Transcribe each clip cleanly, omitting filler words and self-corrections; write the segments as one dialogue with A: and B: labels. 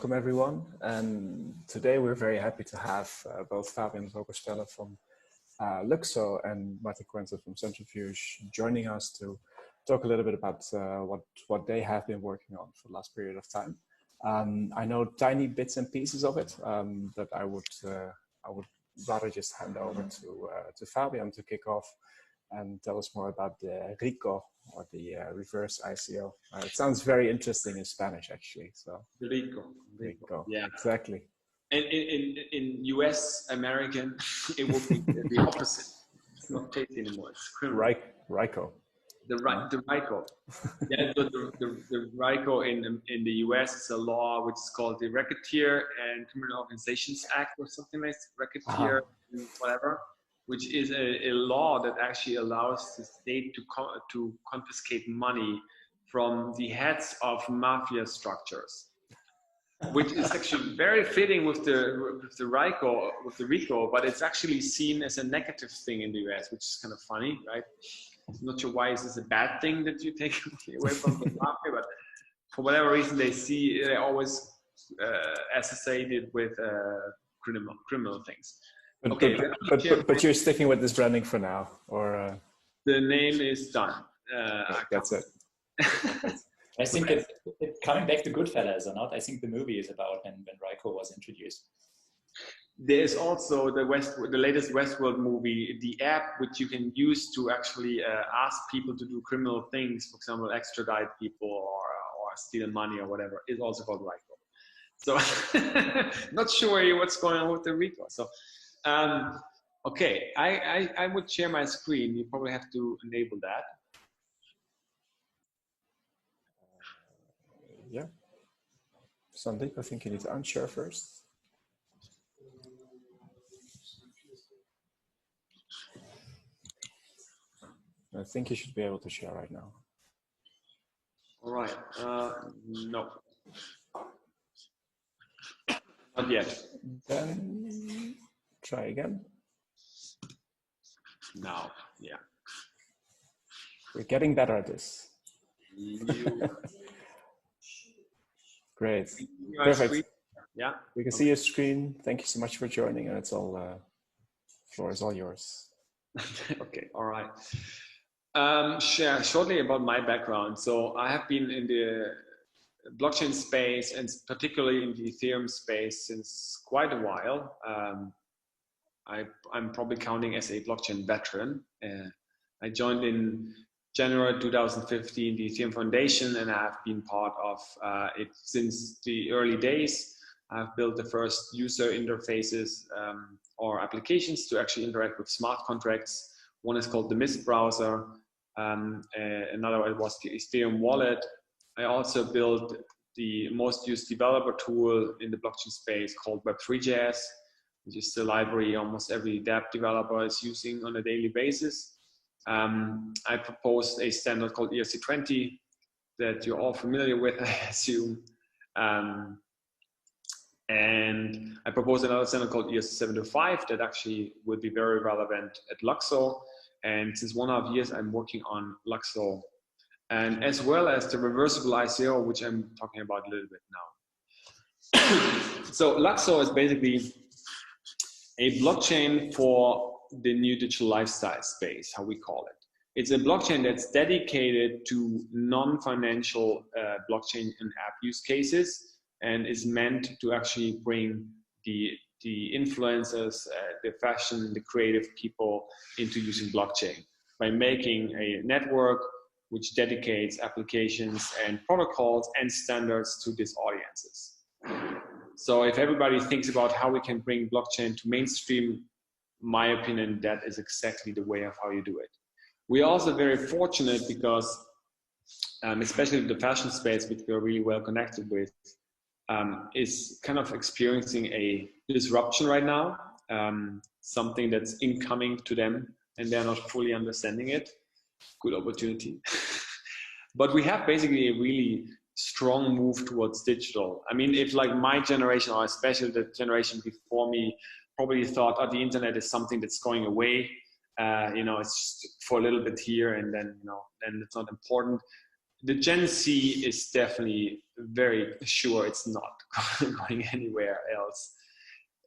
A: welcome everyone. And today we're very happy to have both Fabian Vogelsteller from Lukso and Martin Quentin from Centrifuge joining us to talk a little bit about what they have been working on for the last period of time. I know tiny bits and pieces of it, but I would rather just hand over to Fabian to kick off and tell us more about the RICO, or the reverse ICO. It sounds very interesting in Spanish, actually. So
B: RICO. Yeah,
A: exactly.
B: In US American, it will be the opposite. It's not tasty anymore. It's
A: RICO.
B: The RICO. Yeah, the RICO in the US is a law which is called the Racketeer and Criminal Organizations Act or something like Racketeer, whatever, which is a law that actually allows the state to confiscate money from the heads of mafia structures, which is actually very fitting with the RICO, but it's actually seen as a negative thing in the US, which is kind of funny, right? I'm not sure why is this a bad thing that you take away from the mafia, but for whatever reason they always associate it with criminal things.
A: Okay, but you're sticking with this branding for now, or
B: the name is done.
A: That's it.
C: I think it's coming back to Goodfellas or not. I think the movie is about when RICO was introduced.
B: There's also the latest Westworld movie, the app which you can use to actually ask people to do criminal things, for example, extradite people or steal money or whatever, is also called RICO. So not sure what's going on with the RICO. So okay, I would share my screen. You probably have to enable that.
A: Yeah. Sandeep, I think you need to unshare first. I think you should be able to share right now.
B: All right. No. Not yet.
A: Then try again.
B: Now, yeah.
A: We're getting better at this. Great. Perfect.
B: Yeah.
A: We can see your screen. Thank you so much for joining, and it's all floor is all yours.
B: Okay. All right. Share shortly about my background. So I have been in the blockchain space and particularly in the Ethereum space since quite a while. I'm probably counting as a blockchain veteran. I joined in January 2015 the Ethereum Foundation, and I have been part of it since the early days. I've built the first user interfaces or applications to actually interact with smart contracts. One is called the Mist browser. Another one was the Ethereum wallet. I also built the most used developer tool in the blockchain space called Web3.js, which is the library almost every dApp developer is using on a daily basis. I proposed a standard called ERC20 that you're all familiar with, I assume. And I proposed another standard called ERC725 that actually would be very relevant at Lukso. And since 1.5 years, I'm working on Lukso, and as well as the reversible ICO, which I'm talking about a little bit now. So Lukso is basically a blockchain for the new digital lifestyle space, how we call it. It's a blockchain that's dedicated to non-financial blockchain and app use cases, and is meant to actually bring the influencers, the fashion, the creative people into using blockchain by making a network which dedicates applications and protocols and standards to these audiences. So if everybody thinks about how we can bring blockchain to mainstream, my opinion, that is exactly the way of how you do it. We are also very fortunate because, especially the fashion space, which we are really well connected with, is kind of experiencing a disruption right now, something that's incoming to them and they're not fully understanding it. Good opportunity. But we have basically a really strong move towards digital. I mean, if like my generation, or especially the generation before me, probably thought, oh, the internet is something that's going away. You know, it's just for a little bit here and then, you know, then it's not important. the Gen Z is definitely very sure it's not going anywhere else.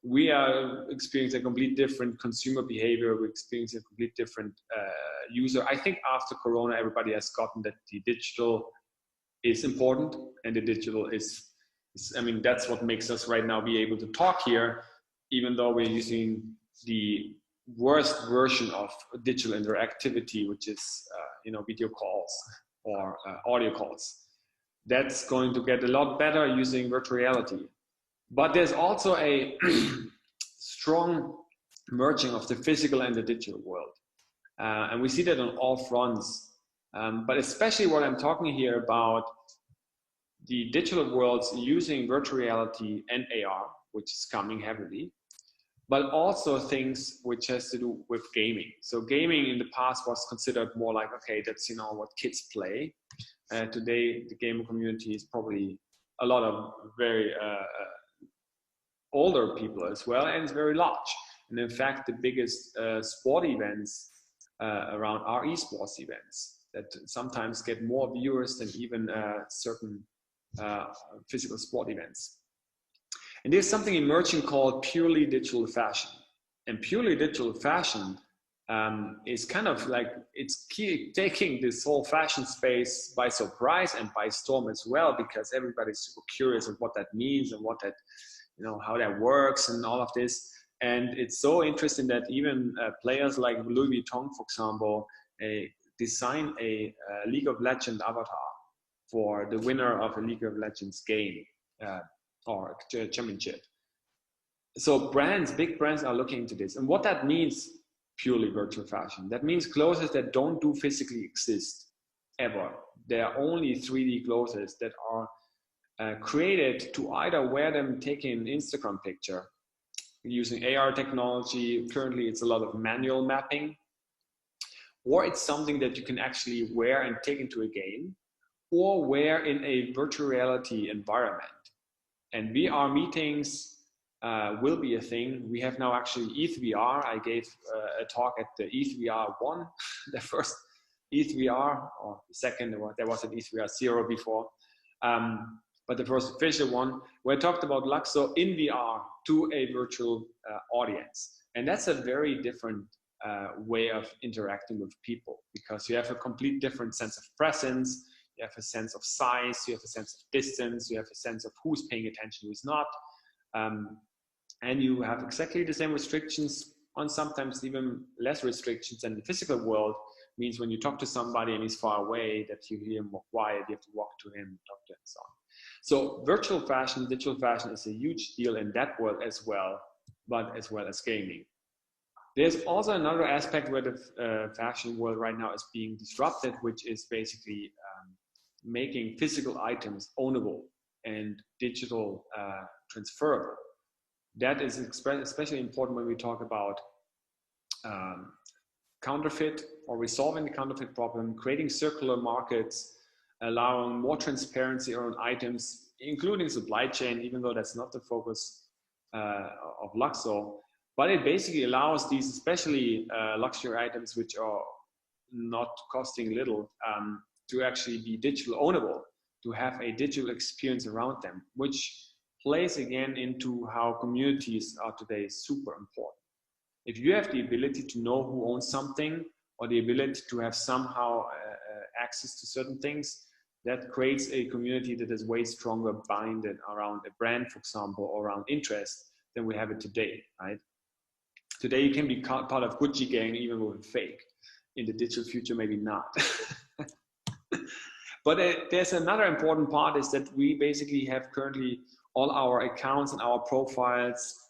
B: We are experiencing a complete different consumer behavior. We're experiencing a complete different user. I think after Corona, everybody has gotten that the digital is important, and the digital is, I mean, that's what makes us right now be able to talk here, even though we're using the worst version of digital interactivity, which is video calls or audio calls. That's going to get a lot better using virtual reality. But there's also a strong merging of the physical and the digital world. And we see that on all fronts. But especially what I'm talking here about, the digital worlds using virtual reality and AR, which is coming heavily, but also things which has to do with gaming. So gaming in the past was considered more like, okay, that's what kids play. Today, the gamer community is probably a lot of very older people as well, and it's very large. And in fact, the biggest sport events around are esports events that sometimes get more viewers than even certain physical sport events. And there's something emerging called purely digital fashion. And purely digital fashion is kind of like, it's taking this whole fashion space by surprise and by storm as well, because everybody's super curious of what that means and what that, how that works and all of this. And it's so interesting that even players like Louis Vuitton, for example, design a League of Legends avatar for the winner of a League of Legends game or championship. So big brands are looking into this. And what that means, purely virtual fashion, that means clothes that don't physically exist ever. There are only 3D clothes that are created to either wear them taking an Instagram picture using AR technology. Currently, it's a lot of manual mapping, or it's something that you can actually wear and take into a game, or wear in a virtual reality environment. And VR meetings will be a thing. We have now actually ETH-VR. I gave a talk at the ETH-VR 1, the first ETH-VR, or the second, there was an ETH-VR 0 before. But the first official one, where I talked about Lukso in VR to a virtual audience. And that's a very different way of interacting with people, because you have a complete different sense of presence, you have a sense of size, you have a sense of distance, you have a sense of who's paying attention, who's not. And you have exactly the same restrictions, on sometimes even less restrictions than the physical world. Means when you talk to somebody and he's far away, that you hear him more quiet, you have to walk to him, talk to him, and so on. So virtual fashion, digital fashion is a huge deal in that world as well, but as well as gaming. There's also another aspect where the fashion world right now is being disrupted, which is basically making physical items ownable and digital transferable. That is especially important when we talk about counterfeit, or resolving the counterfeit problem, creating circular markets, allowing more transparency around items, including supply chain, even though that's not the focus of Lukso. But it basically allows these, especially luxury items, which are not costing little, to actually be digital ownable, to have a digital experience around them, which plays again into how communities are today super important. If you have the ability to know who owns something, or the ability to have somehow access to certain things, that creates a community that is way stronger binded around a brand, for example, or around interest than we have it today, right? Today you can be part of Gucci gang even with a fake. In the digital future, maybe not. But there's another important part, is that we basically have currently all our accounts and our profiles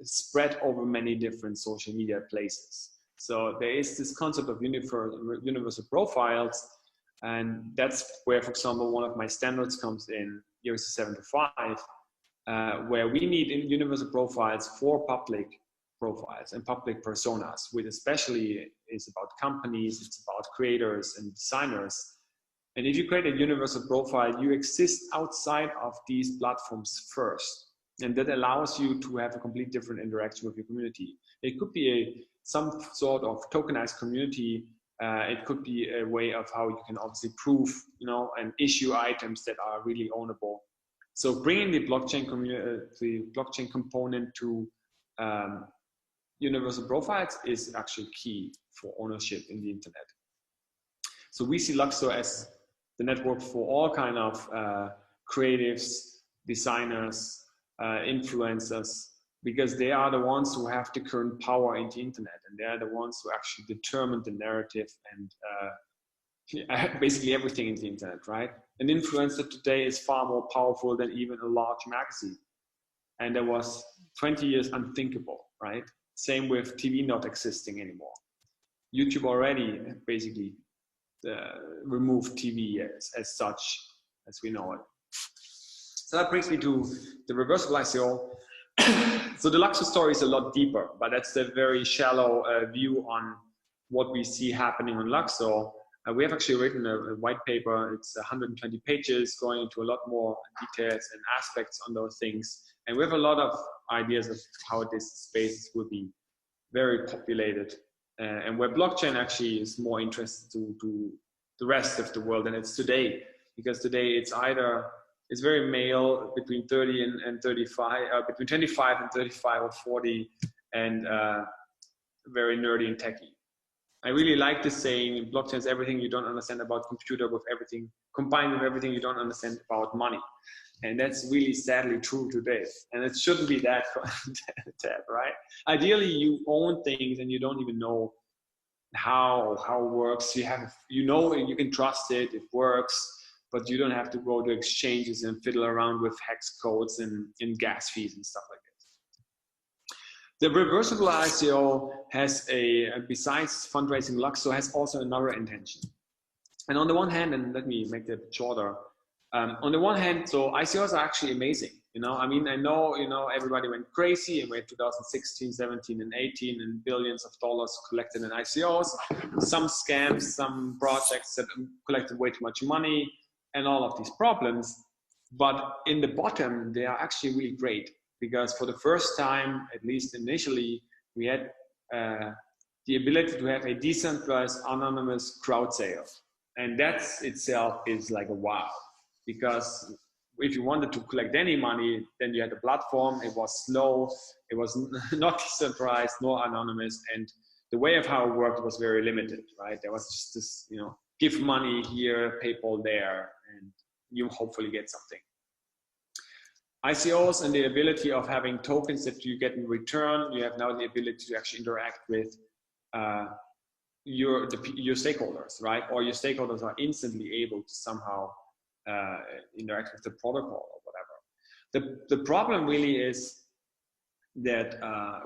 B: spread over many different social media places. So there is this concept of universal profiles, and that's where, for example, one of my standards comes in, ERC 7-5, where we need universal profiles for public profiles and public personas, which especially is about companies, it's about creators and designers. And if you create a universal profile, you exist outside of these platforms first. And that allows you to have a complete different interaction with your community. It could be some sort of tokenized community It could be a way of how you can obviously prove, you know, and issue items that are really ownable. So bringing the blockchain component to universal profiles is actually key for ownership in the internet. So we see Lukso as the network for all kind of creatives, designers, influencers, because they are the ones who have the current power in the internet, and they are the ones who actually determine the narrative and basically everything in the internet, right? An influencer today is far more powerful than even a large magazine. And that was 20 years unthinkable, right? Same with TV not existing anymore. YouTube already basically removed TV as such, as we know it. So that brings me to the reversible ICO. So the Lukso story is a lot deeper, but that's a very shallow view on what we see happening on Lukso. We have actually written a white paper. It's 120 pages, going into a lot more details and aspects on those things. And we have a lot of ideas of how this space will be very populated, and where blockchain actually is more interested to the rest of the world than it's today. Because today it's very male, between 30 and 35, between 25 and 35 or 40, and very nerdy and techy. I really like this saying, blockchain is everything you don't understand about computer with everything, combined with everything you don't understand about money. And that's really sadly true today. And it shouldn't be that, right? Ideally, you own things and you don't even know how it works. You can trust it, it works, but you don't have to go to exchanges and fiddle around with hex codes and gas fees and stuff like that. The reversible ICO has besides fundraising Lukso, has also another intention. And on the one hand, and let me make that shorter, on the one hand, so ICOs are actually amazing. You know, I mean, I know, you know, everybody went crazy and we had 2016, 17, and 18, and billions of dollars collected in ICOs, some scams, some projects that collected way too much money, and all of these problems. But in the bottom, they are actually really great, because for the first time, at least initially, we had the ability to have a decentralized, anonymous crowd sale. And that itself is like a wow. Because if you wanted to collect any money, then you had a platform, it was slow, it was not decentralized, nor anonymous, and the way of how it worked was very limited, right? There was just this, you know, give money here, PayPal there, and you hopefully get something. ICOs and the ability of having tokens that you get in return, you have now the ability to actually interact with your stakeholders, right? Or your stakeholders are instantly able to somehow interact with the protocol or whatever. The problem really is that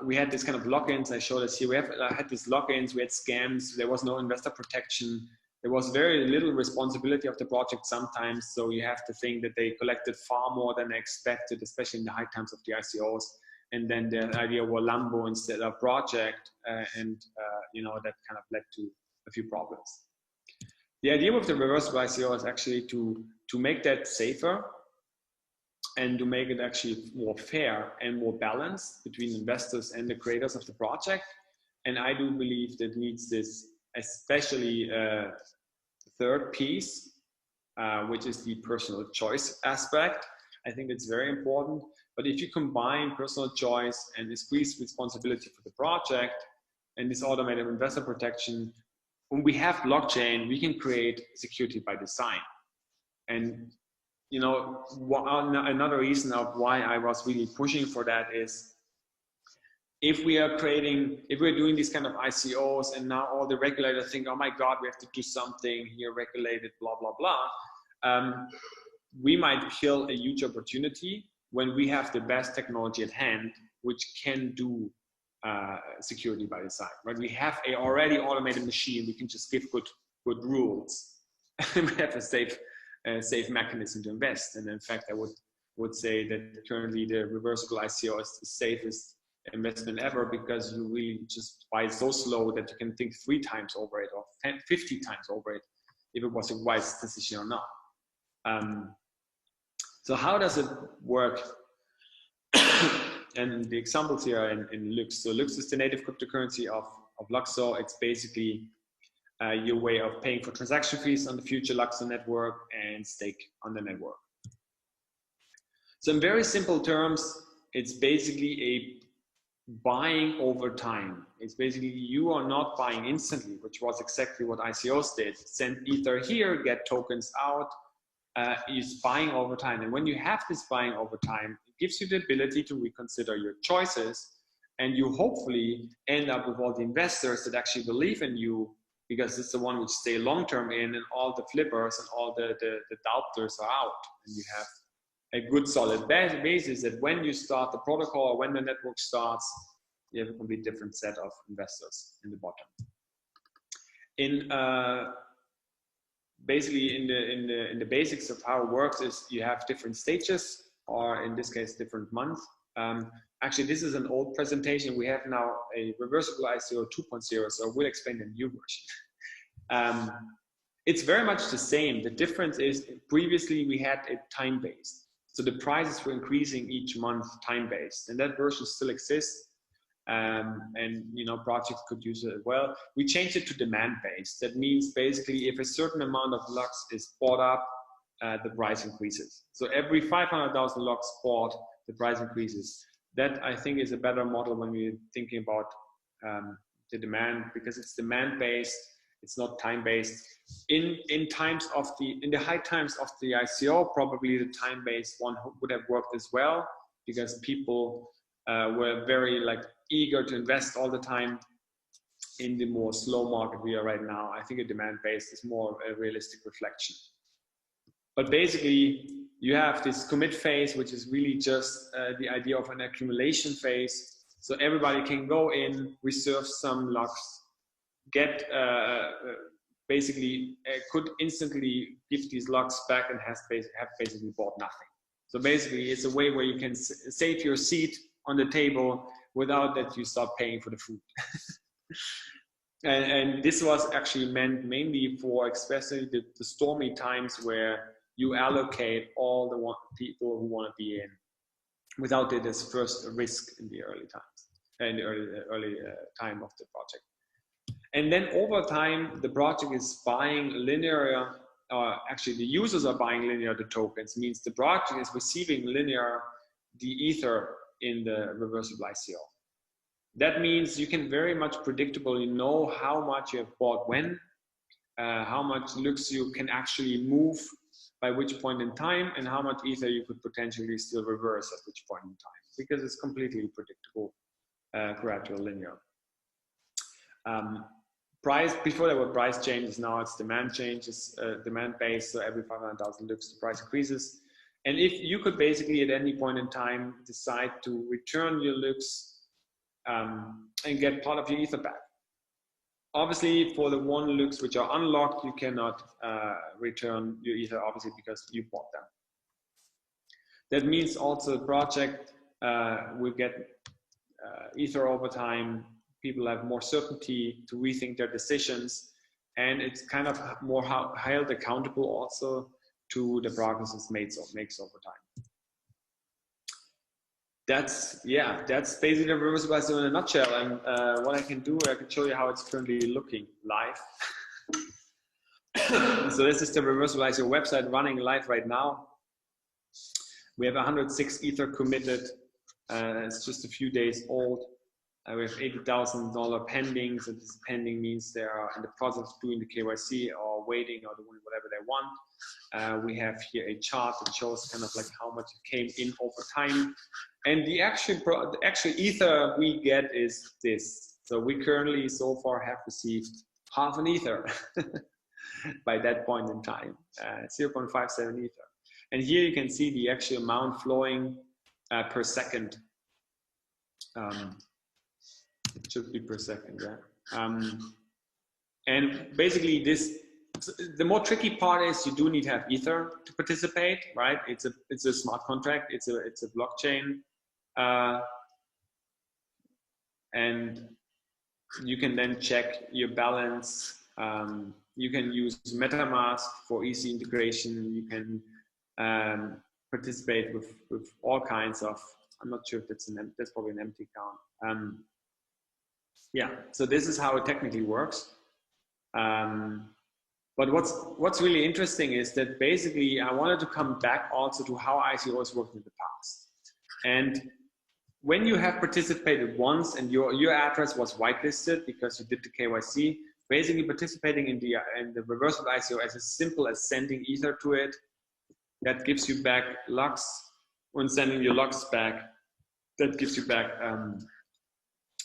B: we had this kind of lock-ins. I showed us here. We had these lock-ins, we had scams, there was no investor protection. There was very little responsibility of the project sometimes. So you have to think that they collected far more than expected, especially in the high times of the ICOs. And then the idea were Lambo instead of project. You know, that kind of led to a few problems. The idea with the reversible ICO is actually to make that safer and to make it actually more fair and more balanced between investors and the creators of the project. And I do believe that needs this, especially third piece, which is the personal choice aspect. I think it's very important. But if you combine personal choice and increased responsibility for the project and this automated investor protection, when we have blockchain, we can create security by design. And you know, another reason of why I was really pushing for that is, if we're doing these kind of ICOs and now all the regulators think, oh my God, we have to do something here, regulated, blah, blah, blah. We might kill a huge opportunity when we have the best technology at hand, which can do security by design, right? We have a already automated machine. We can just give good rules. We have a safe mechanism to invest. And in fact, I would say that currently the reversible ICO is the safest investment ever, because you really just buy it so slow that you can think 3 times over it or 50 times over it if it was a wise decision or not. So how does it work? And the examples here in Lux. So Lux is the native cryptocurrency of Lukso. It's basically your way of paying for transaction fees on the future Luxo network and stake on the network. So in very simple terms, it's basically a buying over time. It's basically you are not buying instantly, which was exactly what ICOs did. Send Ether here, get tokens out. Is buying over time. And when you have this buying over time, it gives you the ability to reconsider your choices, and you hopefully end up with all the investors that actually believe in you, because it's the one which stay long-term in, and all the flippers and all the doubters are out. And you have a good solid basis that when you start the protocol or when the network starts, you have a completely different set of investors in the bottom. Basically in the basics of how it works is you have different stages, or in this case different months. Actually, this is an old presentation. We have now a reversible ICO 2.0, so we'll explain the new version. It's very much the same. The difference is previously we had it time-based. So the prices were increasing each month time-based, and that version still exists. And you know, projects could use it as well. We changed it to demand-based. That means basically if a certain amount of Lux is bought up, the price increases. So every 500,000 Lux bought, the price increases. That I think is a better model when we're thinking about the demand, because it's demand-based. It's not time-based. In the high times of the ICO, probably the time-based one would have worked as well, because people were very eager to invest all the time. In the more slow market we are right now, I think a demand-based is more a realistic reflection. But basically, you have this commit phase, which is really just the idea of an accumulation phase. So everybody can go in, reserve some Lux, get could instantly give these Lux back and have basically bought nothing. So basically, it's a way where you can save your seat on the table without that you start paying for the food. and this was actually meant mainly for especially the stormy times where you allocate all the people who want to be in without it as first a risk in the early times, in the early time of the project. And then over time, the project is buying linear, actually the users are buying linear the tokens, means the project is receiving linear the Ether in the reversible ICO. That means you can very much predictably know how much you have bought when, how much Lux you can actually move by which point in time, and how much Ether you could potentially still reverse at which point in time, because it's completely predictable, gradual linear. Price, before there were price changes, now it's demand changes, demand-based, so every 500,000 Lux the price increases. And if you could basically at any point in time decide to return your Lux and get part of your Ether back. Obviously, for the one Lux which are unlocked, you cannot return your Ether, obviously, because you bought them. That means also the project will get Ether over time. People have more certainty to rethink their decisions, and it's kind of more held accountable also to the progress it makes over time. That's basically the reversible ICO in a nutshell. And what I can do, I can show you how it's currently looking live. So this is the reversible ICO website running live right now. We have 106 Ether committed. It's just a few days old. We have $80,000 pending. So this pending means they are in the process of doing the KYC or waiting or doing whatever they want. We have here a chart that shows kind of how much it came in over time. And the actual Ether we get is this. So we currently so far have received half an Ether by that point in time, 0.57 Ether. And here you can see the actual amount flowing per second. It should be per second, yeah. And basically the more tricky part is you do need to have Ether to participate, right? It's a smart contract, it's a blockchain. And you can then check your balance. You can use MetaMask for easy integration. You can participate with all kinds of, I'm not sure if that's probably an empty account. Yeah, so this is how it technically works. But what's really interesting is that basically I wanted to come back also to how ICOs worked in the past. And when you have participated once and your address was whitelisted because you did the KYC, basically participating in the reversible ICO as simple as sending Ether to it, that gives you back Lux. When sending your Lux back, that gives you back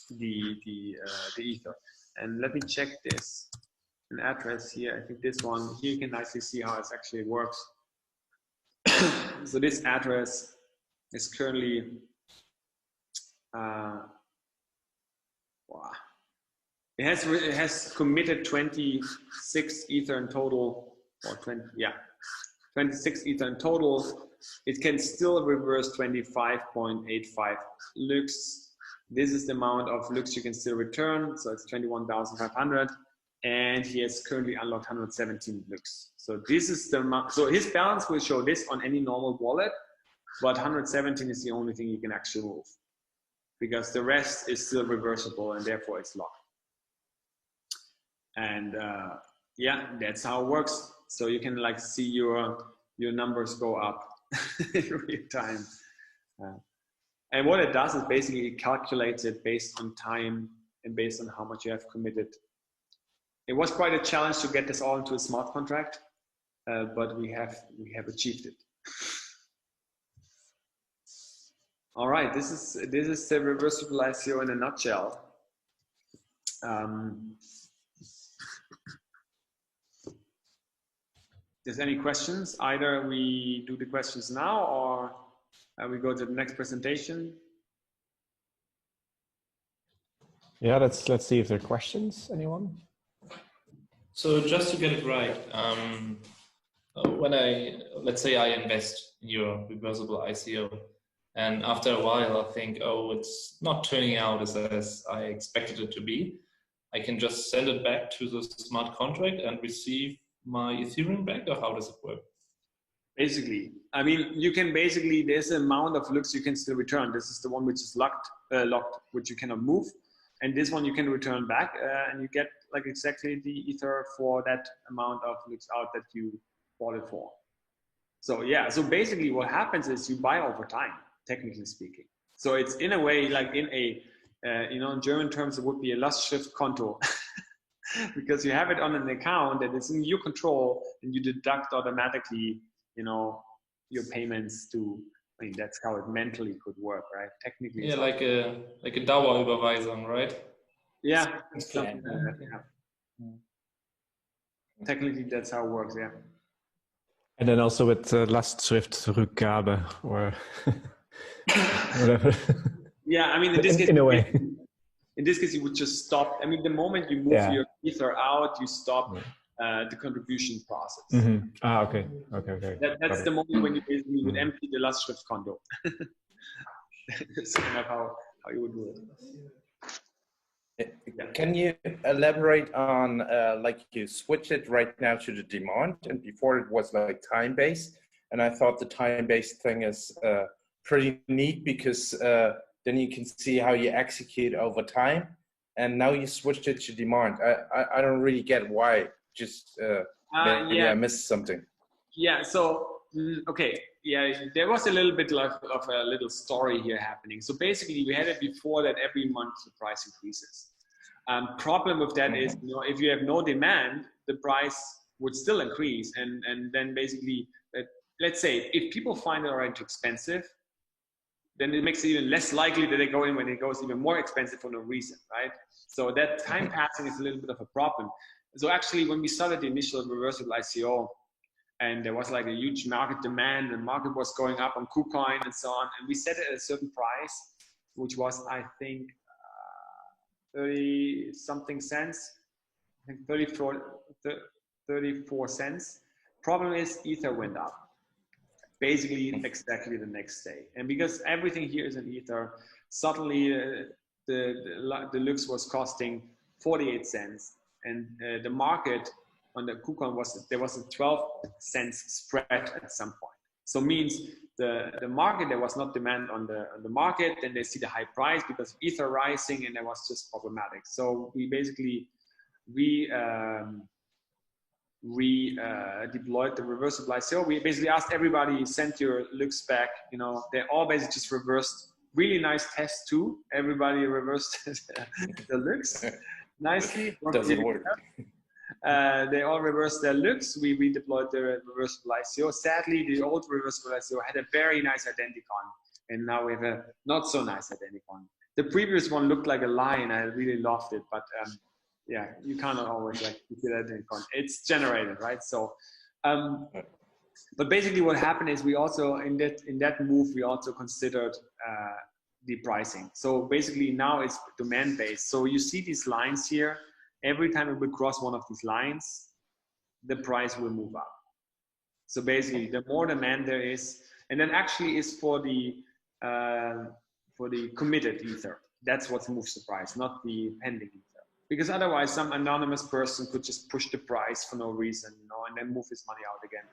B: the Ether. And let me check this. An address here, I think this one, here you can nicely see how it actually works. So this address is currently, wow. It has committed 26 Ether in total, or 26 Ether in total. It can still reverse 25.85 Lux. This is the amount of Lux you can still return, so it's 21,500. And he has currently unlocked 117 Lux. So this is the amount. So his balance will show this on any normal wallet, but 117 is the only thing you can actually move, because the rest is still reversible and therefore it's locked. And yeah, that's how it works. So you can like see your numbers go up in real time. And what it does is basically it calculates it based on time and based on how much you have committed. It was quite a challenge to get this all into a smart contract, but we have achieved it. All right, this is the reversible ICO in a nutshell. There's any questions? Either we do the questions now or we go to the next presentation.
A: Yeah, let's see if there are questions. Anyone?
C: So just to get it right, when let's say I invest in your reversible ICO, and after a while I think, oh, it's not turning out as I expected it to be, I can just send it back to the smart contract and receive my Ethereum back, or how does it work?
B: Basically, I mean, you can basically, there's an amount of Lux you can still return. This is the one which is locked, which you cannot move. And this one you can return back and you get like exactly the Ether for that amount of Lux out that you bought it for. So yeah, so basically what happens is you buy over time, technically speaking. So it's in a way like in a, in German terms, it would be a Lastschriftkonto. Because you have it on an account that is in your control and you deduct automatically, your payments to, I mean, that's how it mentally could work, right? Technically.
C: Yeah, like a Dauerüberweisung, right?
B: Yeah. Something like that, yeah. Technically, that's how it works, yeah.
A: And then also with Lastschriftrückgabe or whatever.
B: Yeah, I mean, in this case,
A: in a way.
B: In this case, you would just stop. I mean, the moment you move your Ether out, you stop the contribution process.
A: Mm-hmm. Ah, okay.
B: That's the moment when you basically would empty the Lastschriftkonto. That's kind of how you would do it.
D: Yeah. Can you elaborate on, like you switch it right now to the demand, and before it was like time-based, and I thought the time-based thing is pretty neat because then you can see how you execute over time, and now you switched it to demand. I don't really get why. Just maybe I missed something.
B: Yeah. So okay. Yeah, there was a little bit of a little story here happening. So basically, we had it before that every month the price increases. Problem with that is, if you have no demand, the price would still increase, and then basically, let's say if people find it already too expensive, then it makes it even less likely that they go in when it goes even more expensive for no reason, right? So that time passing is a little bit of a problem. So actually, when we started the initial reversible ICO, and there was like a huge market demand, and market was going up on KuCoin and so on, and we set it at a certain price, which was, I think, 30 something cents, I think 34 cents. Problem is Ether went up basically exactly the next day. And because everything here is in Ether, suddenly the Lux was costing 48 cents. And the market on the KuCoin there was a 12 cents spread at some point. So means the market, there was not demand on the market, then they see the high price because Ether rising, and that was just problematic. So we basically we deployed the reversible ICO. We basically asked everybody, send your Lux back. You know, they all basically just reversed. Really nice test too. Everybody reversed the Lux nicely.
D: Does it work?
B: They all reversed their Lux. We redeployed the reversible ICO. Sadly, the old reversible ICO had a very nice identicon, and now we have a not so nice identicon. The previous one looked like a lion. I really loved it, but yeah, you cannot always like keep it identicon. It's generated, right? So, but basically, what happened is we also in that move we also considered the pricing. So basically, now it's demand based. So you see these lines here. Every time it will cross one of these lines, the price will move up. So basically, the more demand there is, and then actually is for the committed ether. That's what moves the price, not the pending ether. Because otherwise, some anonymous person could just push the price for no reason, you know, and then move his money out again.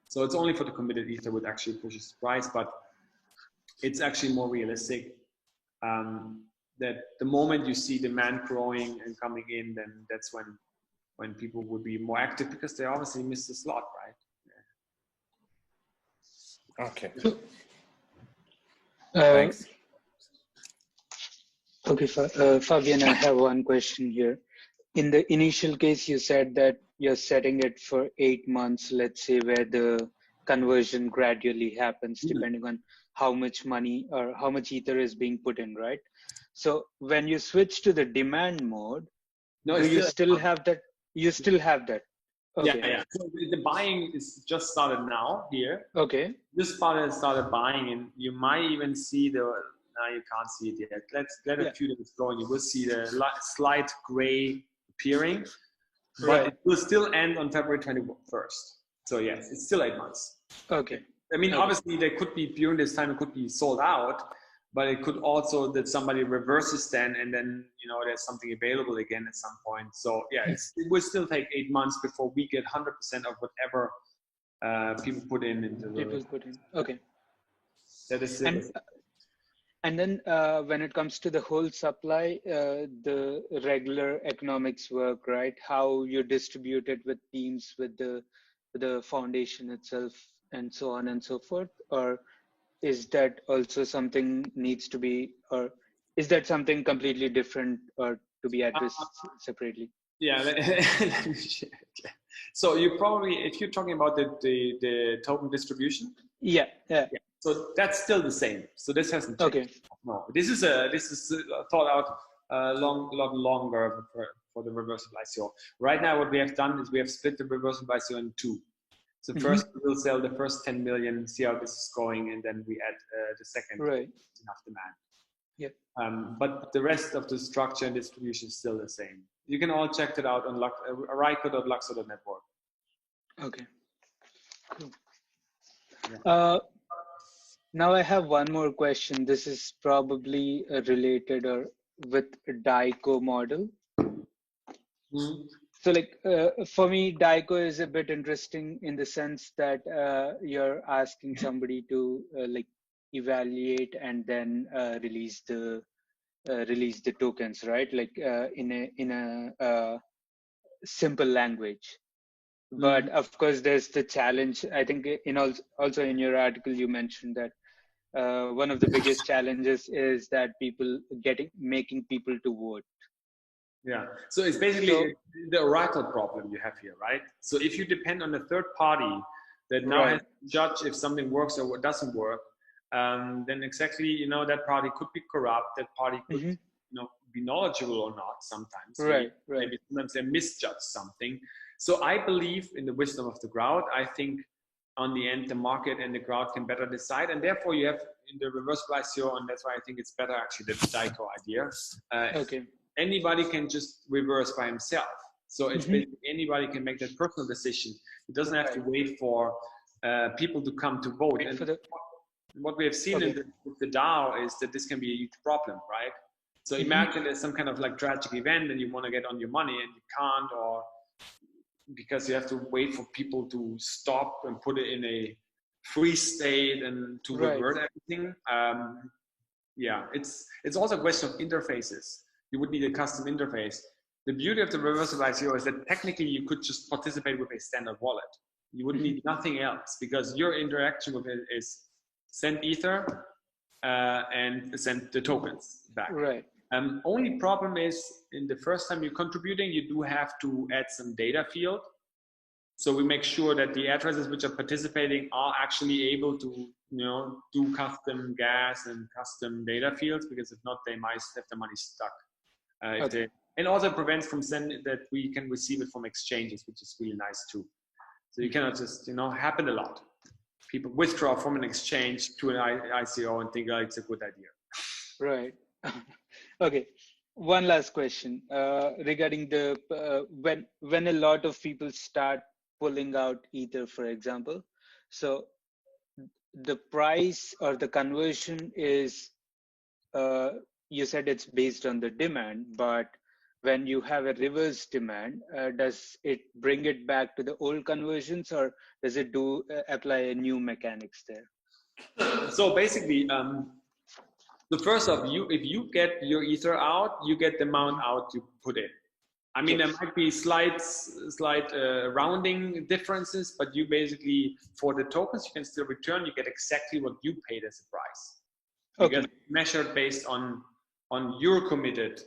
B: So it's only for the committed ether which actually pushes the price, but it's actually more realistic. That the moment you see demand growing and coming in, then that's when people will be more active because they obviously miss the slot, right?
D: Okay.
E: Thanks. Okay, Fabian, I have one question here. In the initial case, you said that you're setting it for 8 months, let's say, where the conversion gradually happens depending on how much money or how much ether is being put in, right? So when you switch to the demand mode, do you still have that? You still have that. Okay.
B: Yeah. So the buying is just started now here.
E: Okay.
B: Just started buying, and you might even see the. Now you can't see it yet. Let's let a few days go, and you will see the slight gray appearing, but it will still end on February 21st. So yes, it's still 8 months.
E: Okay.
B: I mean, obviously, they could be during this time. It could be sold out. But it could also that somebody reverses then, and then there's something available again at some point. So yeah, it will still take 8 months before we get 100% of whatever people put in into the.
E: People put in. Okay.
B: That is
E: and then when it comes to the whole supply, the regular economics work, right? How you distribute it with teams, with the foundation itself, and so on and so forth, or is that also something needs to be, or is that something completely different or to be addressed separately?
B: Yeah. So you probably, if you're talking about the token distribution.
E: Yeah.
B: So that's still the same. So this hasn't changed.
E: Okay.
B: No, this is thought out lot longer for the reversible ICO. Right now, what we have done is we have split the reversible ICO in two. So first we will sell the first 10 million, see how this is going, and then we add the second.
E: Right.
B: Enough demand.
E: Yep.
B: But the rest of the structure and distribution is still the same. You can all check it out on ryko.luxo.network.
E: Okay. Cool. Yeah. Now I have one more question. This is probably related or with DICO model. So for me, DICO is a bit interesting in the sense that you're asking somebody to evaluate and then release the tokens, right? In a simple language. But of course, there's the challenge. I think also in your article you mentioned that one of the biggest challenges is that making people to vote.
B: Yeah, so it's basically the oracle problem you have here, right? So if you depend on a third party that now has to judge if something works or what doesn't work, then exactly, that party could be corrupt, that party could be knowledgeable or not sometimes. Maybe sometimes they misjudge something. So I believe in the wisdom of the crowd. I think on the end, the market and the crowd can better decide. And therefore you have in the reversible ICO, and that's why I think it's better actually the DICO idea. Anybody can just reverse by himself. So it's basically anybody can make that personal decision. It doesn't have to wait for people to come to vote. And what we have seen with the DAO is that this can be a huge problem, right? So imagine there's some kind of tragic event and you want to get on your money and you can't, or because you have to wait for people to stop and put it in a free state and to revert everything. It's also a question of interfaces. You would need a custom interface. the beauty of the reversible ICO is that technically you could just participate with a standard wallet. You would need nothing else because your interaction with it is send Ether and send the tokens back.
E: Right.
B: Only problem is in the first time you're contributing, you do have to add some data field. So we make sure that the addresses which are participating are actually able to, do custom gas and custom data fields, because if not, they might have the money stuck. And also prevents from sending that we can receive it from exchanges, which is really nice too. So you cannot just, happen a lot. People withdraw from an exchange to an ICO and think, oh, it's a good idea.
E: Right. Okay. One last question regarding the when a lot of people start pulling out Ether, for example. So the price or the conversion is, you said it's based on the demand, but when you have a reverse demand, does it bring it back to the old conversions, or does it apply a new mechanics there?
B: So basically, the first of if you get your Ether out, you get the amount out you put in. I mean, there might be slight rounding differences, but you basically, for the tokens you can still return, you get exactly what you paid as a price. Because it's measured based on your committed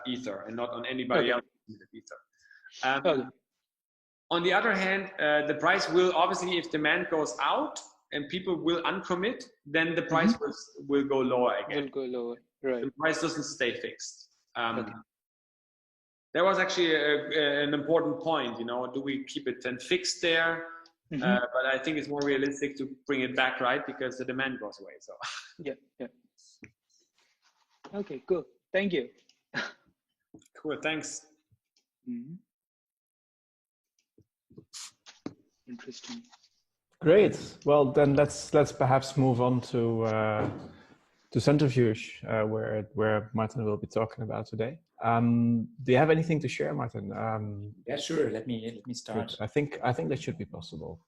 B: Ether and not on anybody else's committed Ether. On the other hand, the price will obviously, if demand goes out and people will uncommit, then the price will go lower again.
E: Will go lower, right? The
B: price doesn't stay fixed. That was actually an important point. Do we keep it then fixed there? But I think it's more realistic to bring it back, right? Because the demand goes away. So
E: yeah. Okay, cool. Thank you.
B: Cool. Thanks.
E: Interesting.
A: Great. Well, then let's perhaps move on to Centrifuge, where Martin will be talking about today. Do you have anything to share, Martin?
F: Yeah, sure. Let me start.
A: Good. I think that should be possible.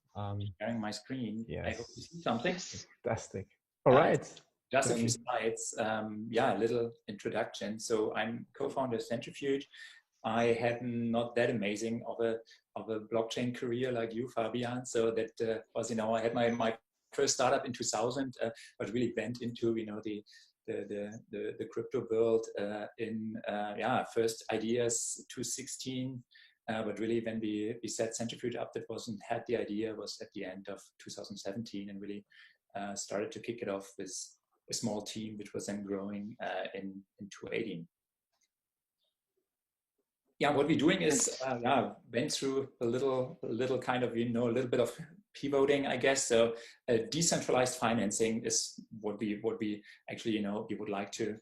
F: Sharing my screen.
A: Yes.
F: I hope you see something.
A: Fantastic. All right.
F: Just a few slides. A little introduction. So I'm co-founder of Centrifuge. I had not that amazing of a blockchain career like you, Fabian. So that was, I had my first startup in 2000, but really went into, the crypto world in first ideas 2016. But really when we set Centrifuge up, that had the idea was at the end of 2017, and really started to kick it off with a small team, which was then growing in 2018. Yeah, what we're doing is went through a little kind of a little bit of pivoting, I guess. So decentralized financing is what we actually we would like to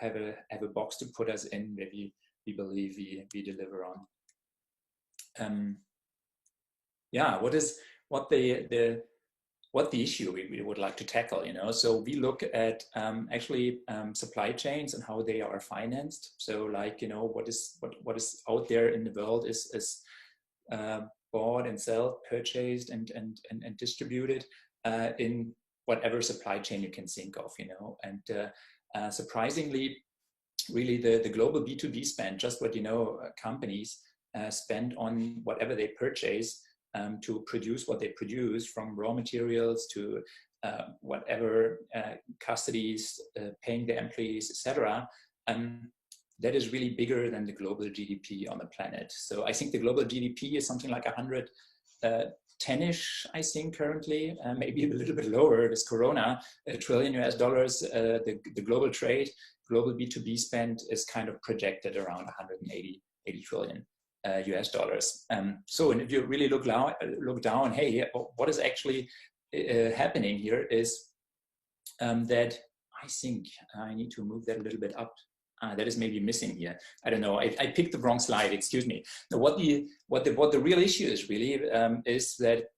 F: have a box to put us in where we believe we deliver on. What the issue we would like to tackle, So we look at actually supply chains and how they are financed. So like, what is out there in the world is bought and sold, purchased and distributed in whatever supply chain you can think of, And surprisingly, really the global B2B spend, just what companies spend on whatever they purchase to produce what they produce, from raw materials to whatever custodies, paying the employees, etc. That is really bigger than the global GDP on the planet. So I think the global GDP is something like 110-ish, I think currently, maybe a little bit lower. This Corona, $1 trillion. The global trade, global B2B spend is kind of projected around 180 trillion. US dollars. So if you really look down, hey, what is actually happening here is that I think I need to move that a little bit up. That is maybe missing here. I don't know. I picked the wrong slide. Excuse me. Now, what the real issue is really is that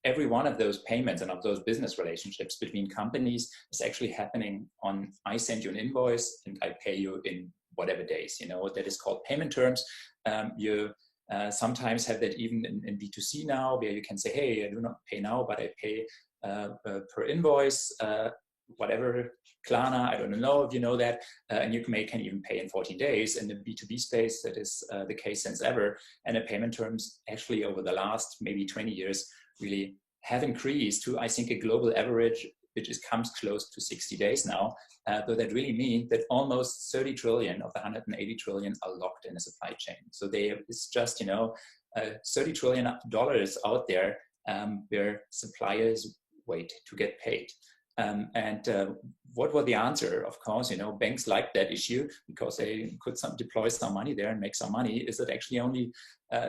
F: every one of those payments and of those business relationships between companies is actually happening on, I send you an invoice and I pay you in whatever days. That is called payment terms. You sometimes have that even in B2C now, where you can say, hey, I do not pay now, but I pay per invoice. whatever, Klarna, I don't know if you know that, and you can even pay in 14 days. In the B2B space, that is the case since ever. And the payment terms actually over the last maybe 20 years really have increased to, I think, a global average, which comes close to 60 days now. But that really means that almost 30 trillion of the 180 trillion are locked in a supply chain. So it's just, $30 trillion out there where suppliers wait to get paid. What was the answer? Of course, banks like that issue because they could deploy some money there and make some money. Is that actually only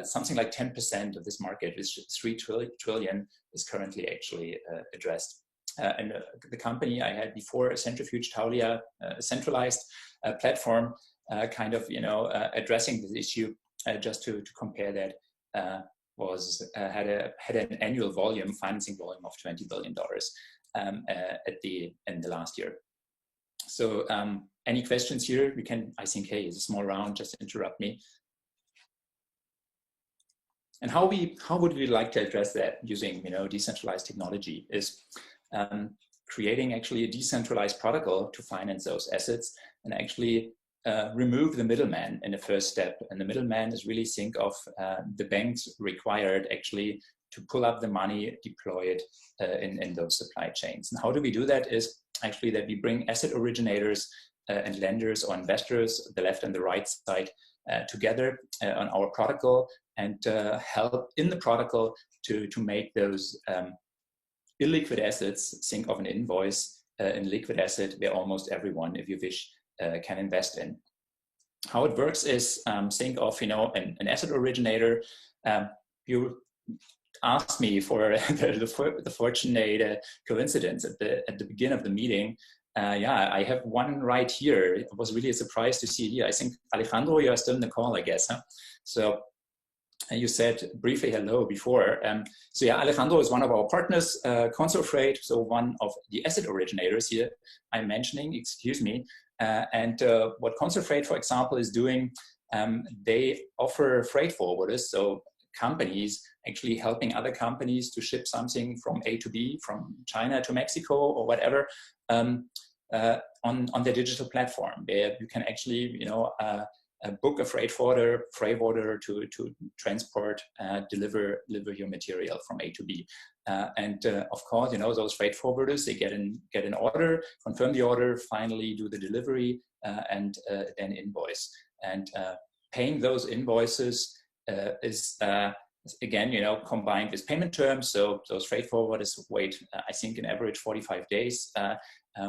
F: something like 10% of this market, which 3 trillion, is currently actually addressed. And the company I had before, Centrifuge Taulia, a centralized platform, addressing this issue. Just to compare that, had an annual financing volume of $20 billion in the last year. So any questions here? We can, I think, hey, it's a small round, just interrupt me. And how would we like to address that using decentralized technology is creating actually a decentralized protocol to finance those assets and actually remove the middleman in the first step. And the middleman is really think of the banks required actually to pull up the money, deploy it in those supply chains. And how do we do that is actually that we bring asset originators and lenders or investors, the left and the right side, together on our protocol and help in the protocol to make those illiquid assets, think of an invoice in liquid asset where almost everyone, if you wish, can invest in. How it works is think of an asset originator. You asked me for the fortunate coincidence at the beginning of the meeting. I have one right here. It was really a surprise to see here. I think Alejandro, you are still in the call, I guess. Huh? So you said briefly hello before. Alejandro is one of our partners, Console Freight, so one of the asset originators here I'm mentioning, excuse me. And what Console Freight, for example, is doing, they offer freight forwarders, so companies actually helping other companies to ship something from A to B, from China to Mexico or whatever, on their digital platform, where you can actually, book a freight forwarder to transport, deliver your material from A to B. Of course, those freight forwarders, they get an order, confirm the order, finally do the delivery, and then invoice. And paying those invoices is again, combined with payment terms. So those freight forwarders wait, I think, an average 45 days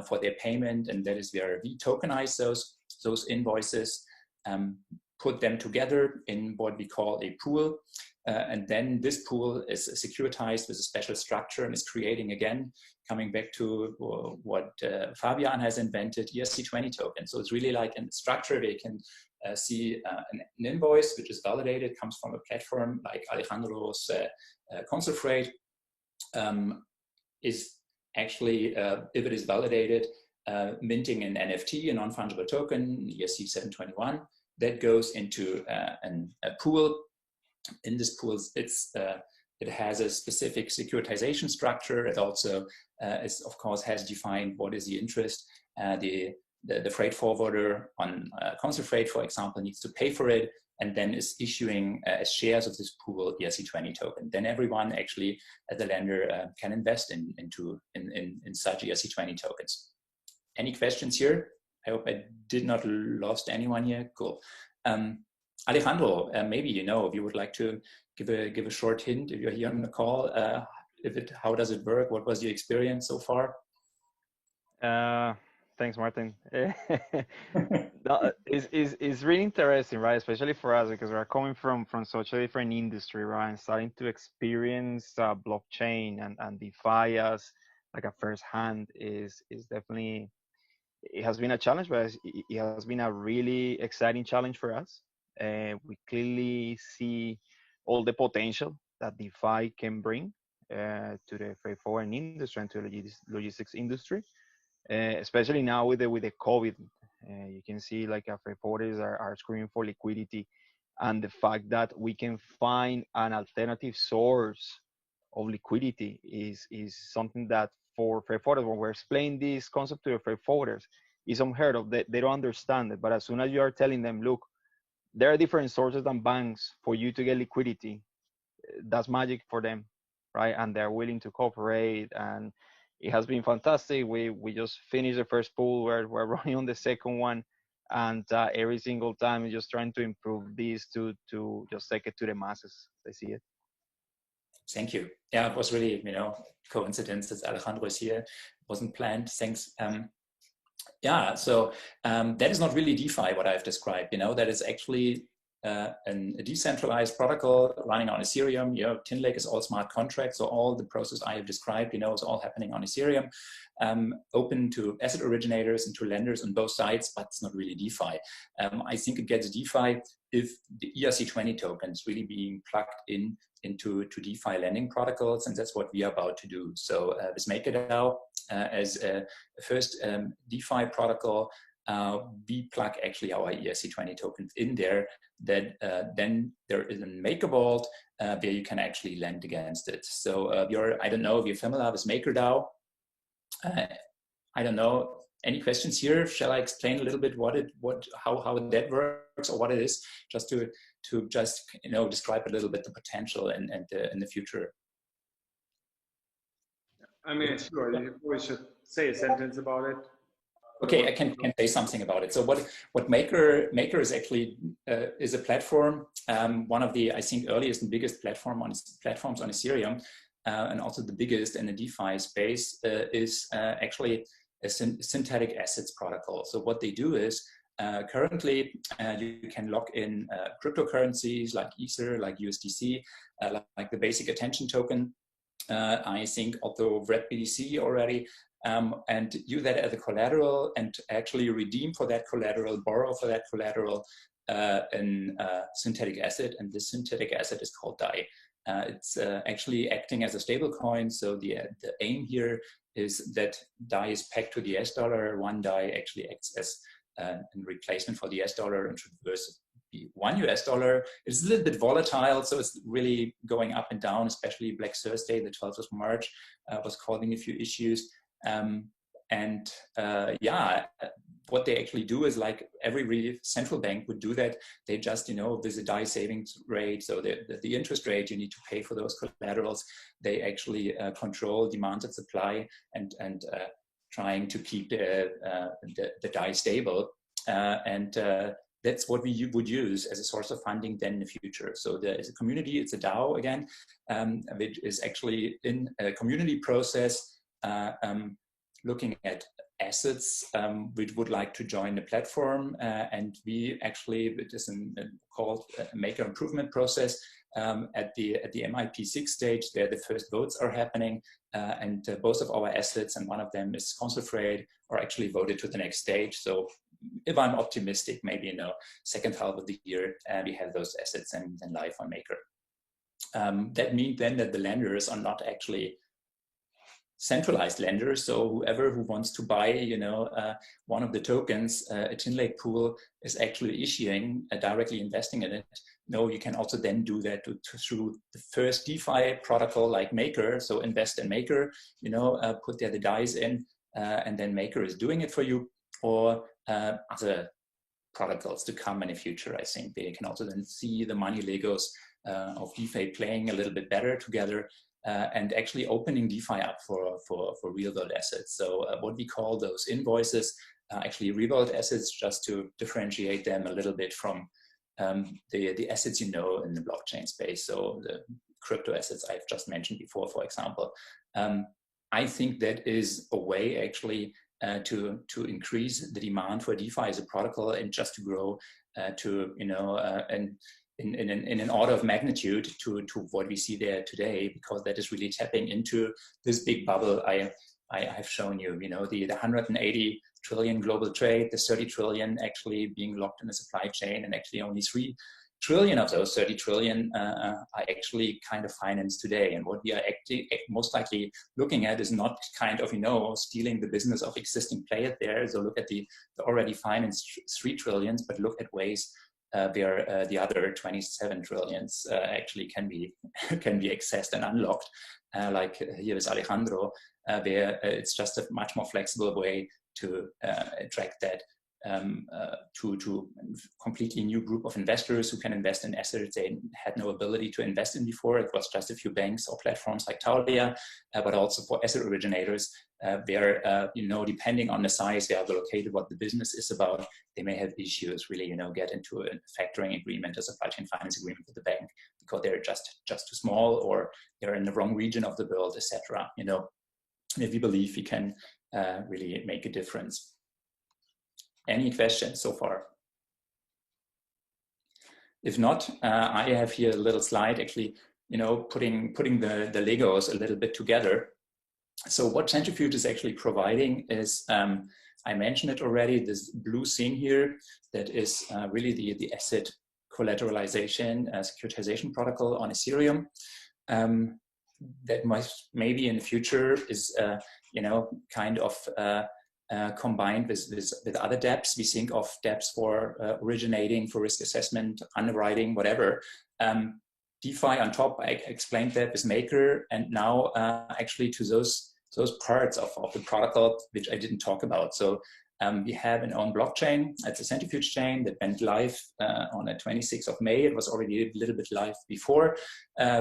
F: for their payment, and that is where we tokenize those invoices. Put them together in what we call a pool. And then this pool is securitized with a special structure and is creating, again, coming back to what Fabian has invented, ERC20 token. So it's really like a structure where you can see an invoice which is validated, comes from a platform like Alejandro's Console Freight, is actually, if it is validated, minting an NFT, a non-fungible token, ERC721, that goes into a pool. In this pool, it has a specific securitization structure. It also is, of course, has defined what is the interest. The freight forwarder on Console Freight, for example, needs to pay for it, and then is issuing as shares of this pool ERC20 token. Then everyone actually, as a lender, can invest in such ERC20 tokens. Any questions here? I hope I did not lost anyone here. Cool. Alejandro, maybe if you would like to give a short hint if you're here on the call. How does it work? What was your experience so far?
G: Thanks, Martin. It's really interesting, right? Especially for us because we're coming from such a different industry, right? And starting to experience blockchain and DeFi as like a first hand is definitely, it has been a challenge, but it has been a really exciting challenge for us. We clearly see all the potential that DeFi can bring to the freight forwarding industry and to the logistics industry, especially now with the COVID. You can see like freight forwarders are screaming for liquidity, and the fact that we can find an alternative source of liquidity is something that for freight forwarders, when we're explaining this concept to the freight forwarders, it's unheard of. They don't understand it. But as soon as you are telling them, look, there are different sources than banks for you to get liquidity, that's magic for them, right? And they're willing to cooperate, and it has been fantastic. We just finished the first pool, we're running on the second one, and every single time we're just trying to improve this to just take it to the masses. They see it.
F: Thank you. Yeah, it was really, coincidence that Alejandro is here. It wasn't planned. Thanks. Yeah, so that is not really DeFi, what I've described. That is actually a decentralized protocol running on Ethereum. TinLake is all smart contracts, so all the process I have described, is all happening on Ethereum, open to asset originators and to lenders on both sides, but it's not really DeFi. I think it gets DeFi if the ERC20 tokens really being plugged into DeFi lending protocols, and that's what we are about to do. So with MakerDAO as a first DeFi protocol, we plug actually our ERC20 tokens in there. That then there is a Maker vault where you can actually lend against it. So I don't know if you're familiar with MakerDAO. I don't know. Any questions here? Shall I explain a little bit how that works or what it is, just to describe a little bit the potential and in the future?
B: I mean, sure. You probably should say a sentence about it.
F: Okay, I can say something about it. So what Maker is actually is a platform, one of the, I think, earliest and biggest platforms on Ethereum, and also the biggest in the DeFi space is actually a synthetic assets protocol. So what they do is currently you can lock in cryptocurrencies like Ether, like USDC, like the basic attention token. I think also Red BTC already, and use that as a collateral and actually redeem for that collateral, borrow for that collateral in synthetic asset, and this synthetic asset is called DAI. It's actually acting as a stable coin, so the aim here is that DAI is pegged to the US dollar. One DAI actually acts as a replacement for the US dollar and should be $1 US. It's a little bit volatile, so it's really going up and down, especially Black Thursday, the 12th of March, was causing a few issues. What they actually do is, like every central bank would do that, they just, there's a DAI savings rate, so the interest rate you need to pay for those collaterals, they actually control demand and supply and trying to keep the DAI stable. That's what we would use as a source of funding then in the future. So there is a community, it's a DAO again, which is actually in a community process looking at assets which would like to join the platform. And we actually, it is called a maker improvement process at the MIP6 stage. There the first votes are happening, and both of our assets, and one of them is Consulfreight, are actually voted to the next stage. So if I'm optimistic, maybe in the second half of the year, we have those assets and live on Maker. That means then that the lenders are not actually centralized lenders. So whoever who wants to buy, one of the tokens, a TinLake pool is actually issuing, directly investing in it. No, you can also then do that through the first DeFi protocol like Maker. So invest in Maker, put there the DAIs in, and then Maker is doing it for you. Or other protocols to come in the future. I think they can also then see the money Legos of DeFi playing a little bit better together, and actually opening DeFi up for real world assets. So what we call those invoices, actually real world assets, just to differentiate them a little bit from the assets in the blockchain space. So the crypto assets I've just mentioned before, for example. I think that is a way actually to increase the demand for DeFi as a protocol, and just to grow to in an order of magnitude to what we see there today, because that is really tapping into this big bubble I have shown you. The 180 trillion global trade, the 30 trillion actually being locked in the supply chain, and actually only 3 trillion of those 30 trillion are actually kind of financed today. And what we are actually most likely looking at is not kind of, stealing the business of existing players there. So look at the already financed 3 trillions, but look at ways where the other 27 trillions actually can be can be accessed and unlocked, like here with Alejandro, where it's just a much more flexible way to attract that to a completely new group of investors who can invest in assets they had no ability to invest in before. It was just a few banks or platforms like Taulia, but also for asset originators, where depending on the size they are located, what the business is about, they may have issues really, get into a factoring agreement, a supply chain finance agreement with the bank because they're just too small, or they're in the wrong region of the world, etc. If we believe we can really make a difference. Any questions so far? If not, I have here a little slide actually, putting the Legos a little bit together. So what Centrifuge is actually providing is, I mentioned it already, this blue thing here, that is really the asset collateralization, securitization protocol on Ethereum. That maybe in the future is, kind of combined with other dApps. We think of dApps for originating, for risk assessment, underwriting, whatever. DeFi on top, I explained that with Maker, and now actually to those parts of the protocol which I didn't talk about. So we have an own blockchain. It's a Centrifuge chain that went live on the 26th of May. It was already a little bit live before,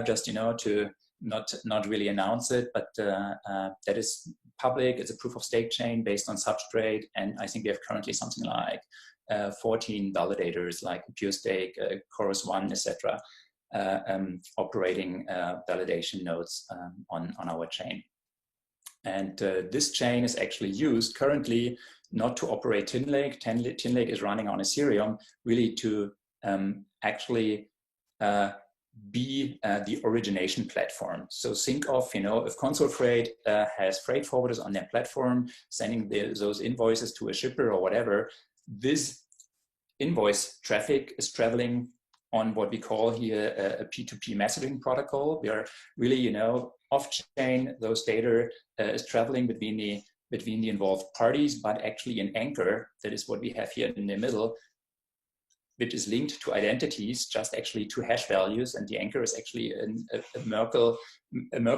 F: just to not really announce it, but that is public. It's a proof of stake chain based on Substrate, and I think we have currently something like 14 validators like PureStake, Chorus One, etc. Operating validation nodes on our chain. And this chain is actually used currently not to operate TinLake. TinLake is running on Ethereum, really to actually be the origination platform. So think of, if Console Freight has freight forwarders on their platform, sending those invoices to a shipper or whatever, this invoice traffic is traveling on what we call here a P2P messaging protocol, where really, off-chain, those data is traveling between the involved parties, but actually an anchor, that is what we have here in the middle, which is linked to identities, just actually to hash values, and the anchor is actually a Merkle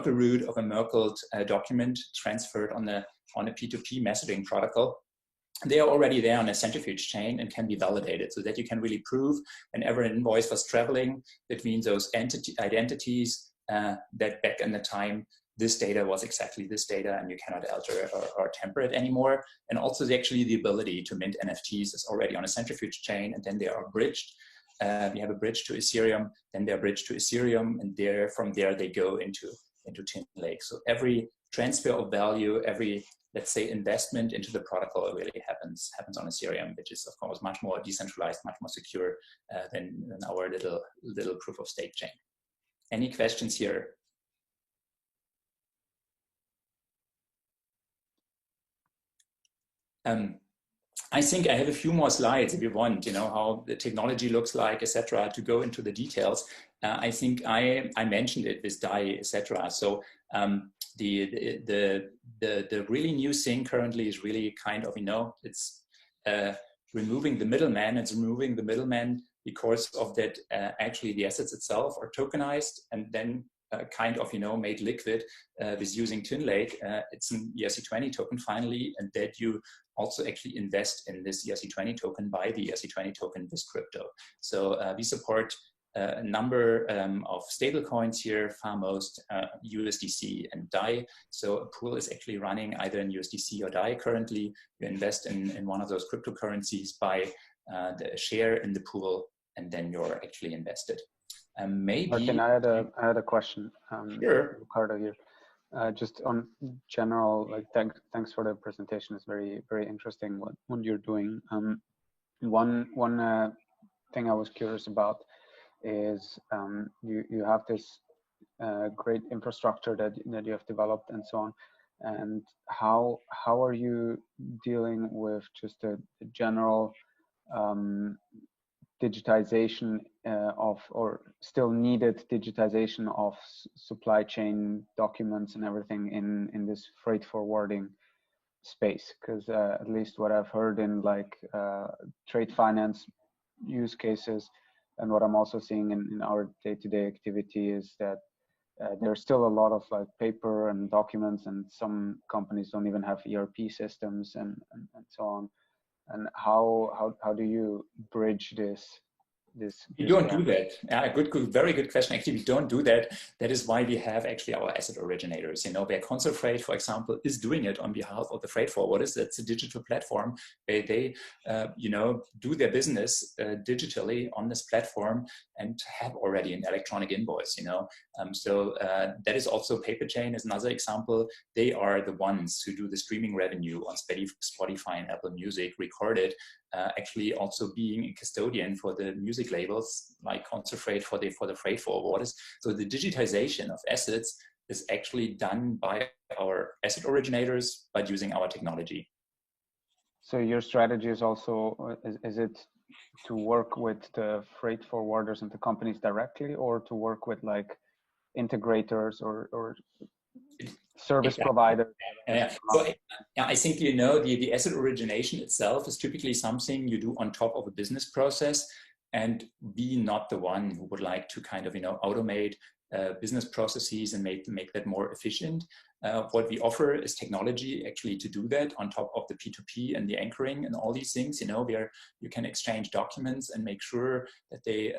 F: root of a Merkle document transferred on a P2P messaging protocol. They are already there on a Centrifuge chain and can be validated, so that you can really prove whenever an invoice was traveling between those identities, that back in the time, this data was exactly this data, and you cannot alter or tamper it anymore. And also actually the ability to mint NFTs is already on a Centrifuge chain, and then they are bridged. We have a bridge to Ethereum, then they're bridged to Ethereum, and from there they go into TinLake. So every transfer of value, every, let's say, investment into the protocol really happens on Ethereum, which is of course much more decentralized, much more secure than our little proof of stake chain. Any questions here? I think I have a few more slides if you want, how the technology looks like, etc., to go into the details. I think I mentioned it with DAI, etc. So the really new thing currently is really kind of, it's removing the middleman. It's removing the middleman because of that actually the assets itself are tokenized and then kind of, made liquid with using TinLake. It's an ERC20 token finally, and that you also actually invest in this ERC20 token, buy the ERC20 token with crypto. So we support a number of stable coins here, far most USDC and DAI. So a pool is actually running either in USDC or DAI currently. You invest in one of those cryptocurrencies, buy the share in the pool, and then you're actually invested. Maybe
H: Martin, I had a question.
F: Sure.
H: Ricardo here. Just on general, thanks for the presentation. It's very, very interesting what you're doing. One thing I was curious about is you have this great infrastructure that you have developed and so on. And how are you dealing with just the general digitization or still needed digitization of supply chain documents and everything in this freight forwarding space? Because at least what I've heard in trade finance, use cases. And what I'm also seeing in our day-to-day activity is that there's still a lot of like paper and documents, and some companies don't even have ERP systems and so on. And how do you bridge this
F: We don't
H: gap?
F: do that. Yeah, very good question. Actually, we don't do that. That is why we have actually our asset originators. You know, where Concert Freight, for example, is doing it on behalf of the freight forwarders. That's a digital platform where they, you know, do their business digitally on this platform and have already an electronic invoice. You know, so that is also Paperchain is another example. They are the ones who do the streaming revenue on Spotify and Apple Music, recorded. Actually also being a custodian for the music labels like Concert Freight for the freight forwarders. So the digitization of assets is actually done by our asset originators, but using our technology.
H: So your strategy is also, is it to work with the freight forwarders and the companies directly, or to work with like integrators or service providers?
F: Yeah. So I think, you know, the asset origination itself is typically something you do on top of a business process, and be not the one who would like to kind of, you know, automate business processes and make that more efficient. What we offer is technology actually to do that on top of the P2P and the anchoring and all these things, you know, where you can exchange documents and make sure that they,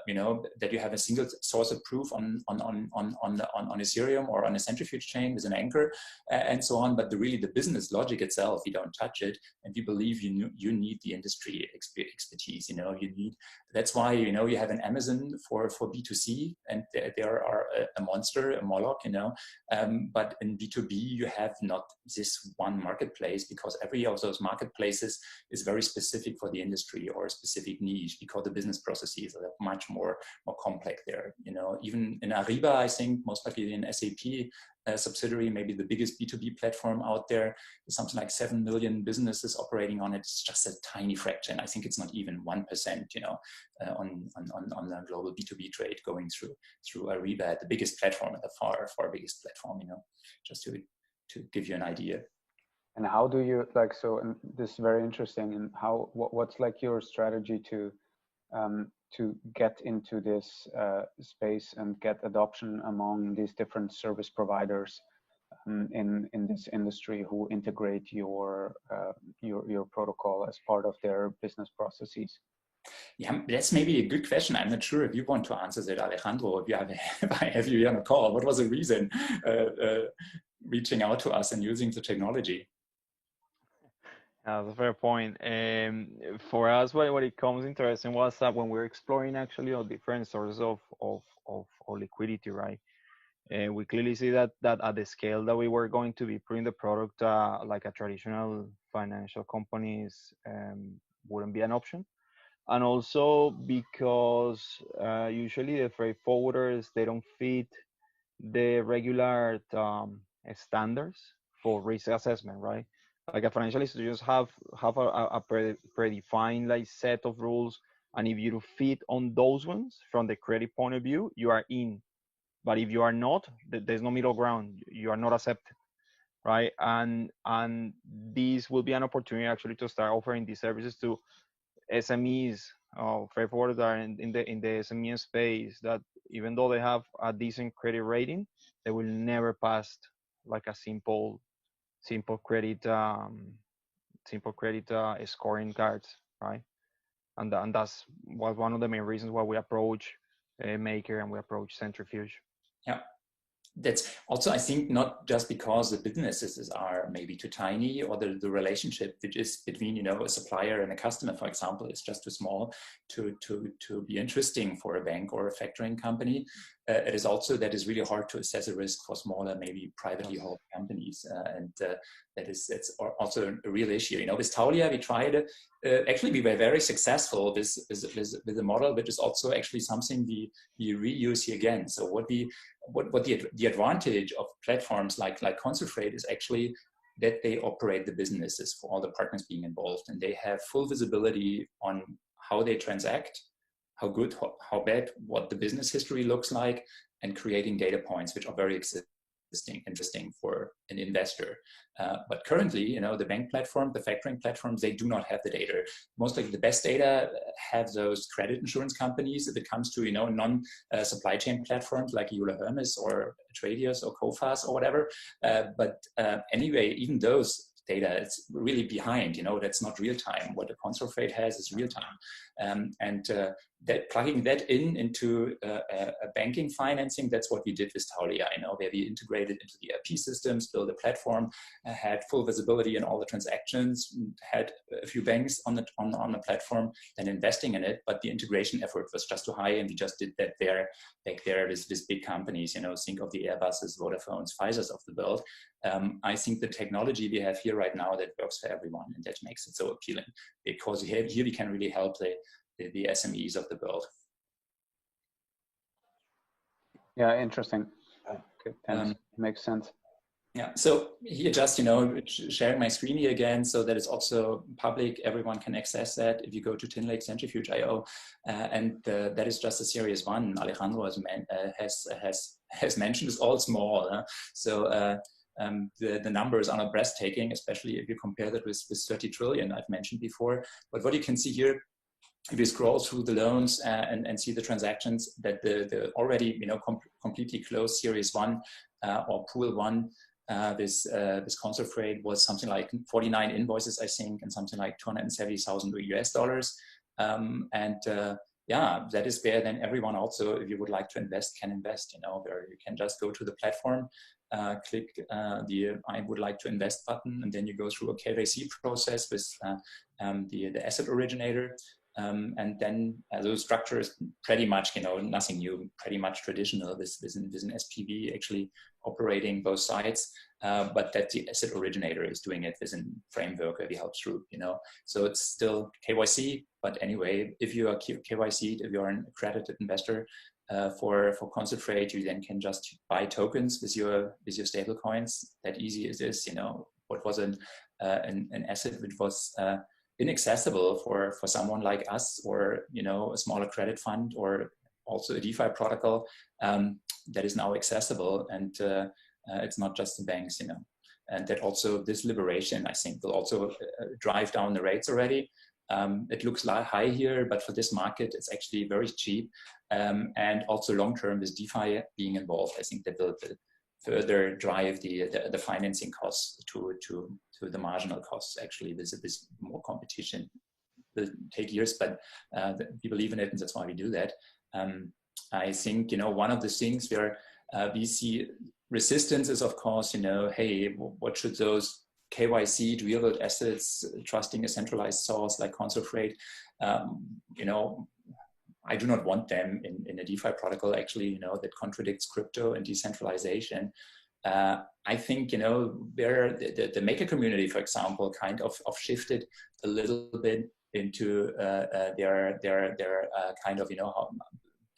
F: you know, that you have a single source of proof on Ethereum or on a centrifuge chain with an anchor and so on. But really the business logic itself, you don't touch it. And we believe you need the industry expertise, you know, you need, that's why, you know, you have an Amazon for B2C, and there are a monster, a Moloch, you know, but in B2B, you have not this one marketplace, because every of those marketplaces is very specific for the industry or a specific niche, because the business processes are much more complex there. You know, even in Ariba, I think most likely in SAP subsidiary, maybe the biggest B2B platform out there, there's something like 7 million businesses operating on it. It's just a tiny fraction. I think it's not even 1%, you know, on the global B2B trade going through Ariba, the biggest platform, the far biggest platform, you know, just to give you an idea.
H: And how do you like, so, and this is very interesting, and how, what's like your strategy to get into this space and get adoption among these different service providers in this industry who integrate your protocol as part of their business processes?
F: Yeah, that's maybe a good question. I'm not sure if you want to answer that, Alejandro, if I have you on a call. What was the reason reaching out to us and using the technology?
G: That's a fair point. For us, what it comes interesting was that when we're exploring actually all different sources of liquidity, right? We clearly see that at the scale that we were going to be putting the product, like a traditional financial companies wouldn't be an option. And also because usually the freight forwarders, they don't fit the regular standards for risk assessment, right? Like a financial institutions have a predefined like set of rules, and if you fit on those ones from the credit point of view, you are in. But if you are not, there's no middle ground. You are not accepted, right? And this will be an opportunity actually to start offering these services to SMEs, freight forwarders that are in the SME space, that even though they have a decent credit rating, they will never pass like a simple credit scoring cards, right? And that's one of the main reasons why we approach Maker and we approach Centrifuge.
F: Yeah. That's also, I think, not just because the businesses are maybe too tiny, or the relationship which is between, you know, a supplier and a customer, for example, is just too small to be interesting for a bank or a factoring company. It is also that it's really hard to assess a risk for smaller, maybe privately held companies, and that's also a real issue. You know, with Taulia, we tried. Actually, we were very successful with the model, which is also actually something we reuse here again. So what the advantage of platforms like Concert Freight is actually that they operate the businesses for all the partners being involved, and they have full visibility on how they transact, how good, how bad, what the business history looks like, and creating data points which are very interesting for an investor. But currently, you know, the bank platform, the factoring platforms, they do not have the data. Most likely the best data have those credit insurance companies if it comes to, you know, non-supply chain platforms like Euler Hermes or Tradius or Cofas or whatever. But anyway, even those data, it's really behind, you know, that's not real time. What a Concentrate has is real time. That plugging that into a banking financing, that's what we did with Taulia, you know, where we integrated into the ERP systems, built a platform, had full visibility in all the transactions, had a few banks on the platform and investing in it, but the integration effort was just too high, and we just did that back there with big companies, you know, think of the Airbuses, Vodafones, Pfizers of the world. I think the technology we have here right now, that works for everyone, and that makes it so appealing, because here we can really help the SMEs of the world.
H: Yeah, interesting. Okay, thanks. Makes sense.
F: Yeah, so here just, you know, sharing my screen here again, so that it's also public, everyone can access that if you go to Tinlake Centrifuge.io, and that is just a series one. Alejandro has mentioned it's all small, so the numbers are not breathtaking, especially if you compare that with 30 trillion I've mentioned before. But what you can see here, if you scroll through the loans and see the transactions, that the already, you know, completely closed series one or pool one, this Concentrate was something like 49 invoices, I think, and something like $270,000 US. Yeah, that is where then everyone also, if you would like to invest, can invest, you know, where you can just go to the platform, click the I would like to invest button, and then you go through a KYC process with the asset originator. And then the structure is pretty much, you know, nothing new, pretty much traditional. This is an SPV actually operating both sides, but that the asset originator is doing it within framework where we help through, you know. So it's still KYC, but anyway, if you are KYC'd, if you're an accredited investor for Concentrate, you then can just buy tokens with your stable coins. That easy as this, you know. What was an asset which was inaccessible for someone like us, or, you know, a smaller credit fund, or also a DeFi protocol, that is now accessible, and it's not just the banks, you know. And that also, this liberation, I think, will also drive down the rates already. It looks high here, but for this market, it's actually very cheap. And also long term, with DeFi being involved, I think that will further drive the financing costs to the marginal costs. Actually, this more competition will take years, but we believe in it, and that's why we do that. I think, you know, one of the things where we see resistance is, of course, you know, hey, what should those KYC real world assets, trusting a centralized source like Concentrate, you know, I do not want them in a DeFi protocol, actually, you know, that contradicts crypto and decentralization. I think, you know, where the maker community, for example, kind of shifted a little bit into their kind of, you know,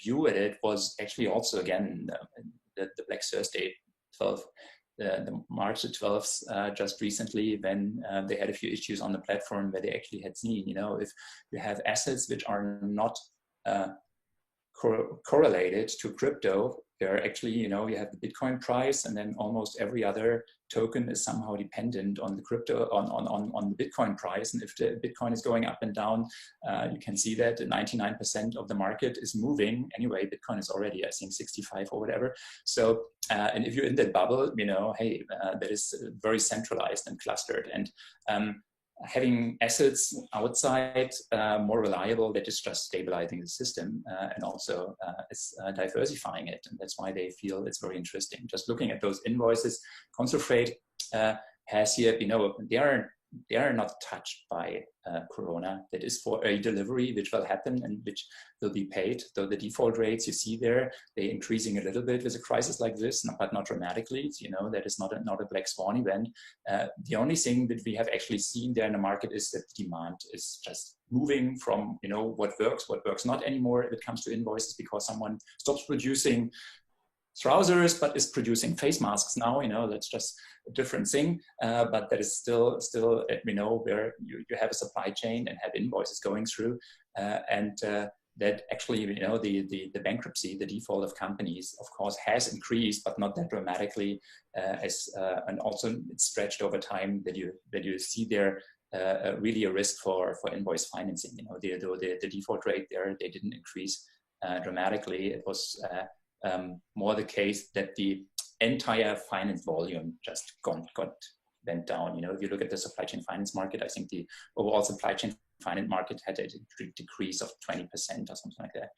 F: view at it was actually also, again, the Black Thursday 12th, the March the 12th, just recently, when they had a few issues on the platform where they actually had seen, you know, if you have assets which are not correlated to crypto, they're actually, you know, you have the Bitcoin price, and then almost every other token is somehow dependent on the crypto, on the Bitcoin price. And if the Bitcoin is going up and down, you can see that 99% of the market is moving. Anyway, Bitcoin is already, I think, 65 or whatever. So, and if you're in that bubble, you know, hey, that is very centralized and clustered. And having assets outside, more reliable, that is just stabilizing the system, and also it's diversifying it. And that's why they feel it's very interesting. Just looking at those invoices, Concentrate has here, you know, they are not touched by Corona. That is for a delivery which will happen and which will be paid. Though the default rates you see there, they're increasing a little bit with a crisis like this, but not dramatically. You know, that is not a black swan event. The only thing that we have actually seen there in the market is that demand is just moving from, you know, what works not anymore if it comes to invoices, because someone stops producing trousers but is producing face masks now. You know, that's just a different thing, but that is still you know, where you have a supply chain and have invoices going through, and that actually, the bankruptcy, the default of companies, of course, has increased, but not that dramatically. And also it's stretched over time. That you see there really a risk for invoice financing. The default rate there, they didn't increase dramatically. It was more the case that the entire finance volume just went down. If you look at the supply chain finance market, I think the overall supply chain finance market had a decrease of 20% or something like that.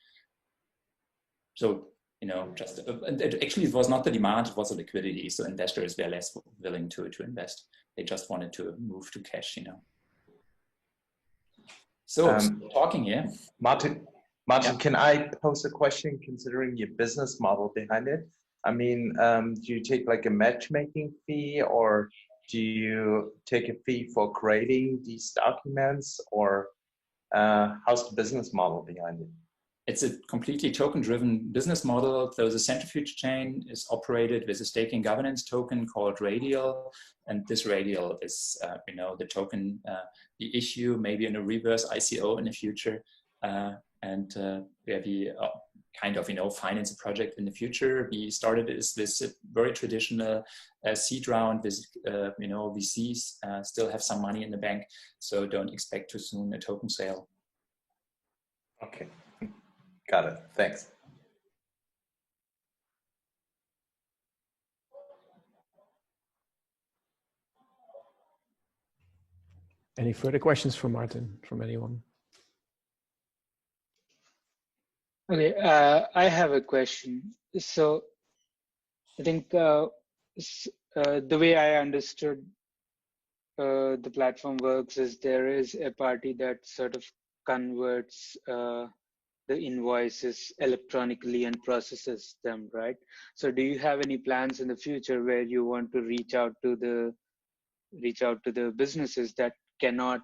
F: So, actually it was not the demand, it was the liquidity. So investors were less willing to invest. They just wanted to move to cash, So talking here.
D: Martin,
F: Yeah.
D: Can I pose a question considering your business model behind it? I mean, do you take like a matchmaking fee, or do you take a fee for creating these documents, or how's the business model behind it?
F: It's a completely token-driven business model. So the centrifuge chain is operated with a staking governance token called Radial, and this Radial is, the token we issue maybe in a reverse ICO in the future, and where we kind of finance a project in the future. We started this very traditional seed round with VCs, still have some money in the bank, so don't expect too soon a token sale.
D: Okay. Got it. Thanks.
A: Any further questions for Martin from anyone?
E: Okay, I have a question. So I think the way I understood the platform works is there is a party that sort of converts the invoices electronically and processes them, right? So do you have any plans in the future where you want to reach out to the businesses that cannot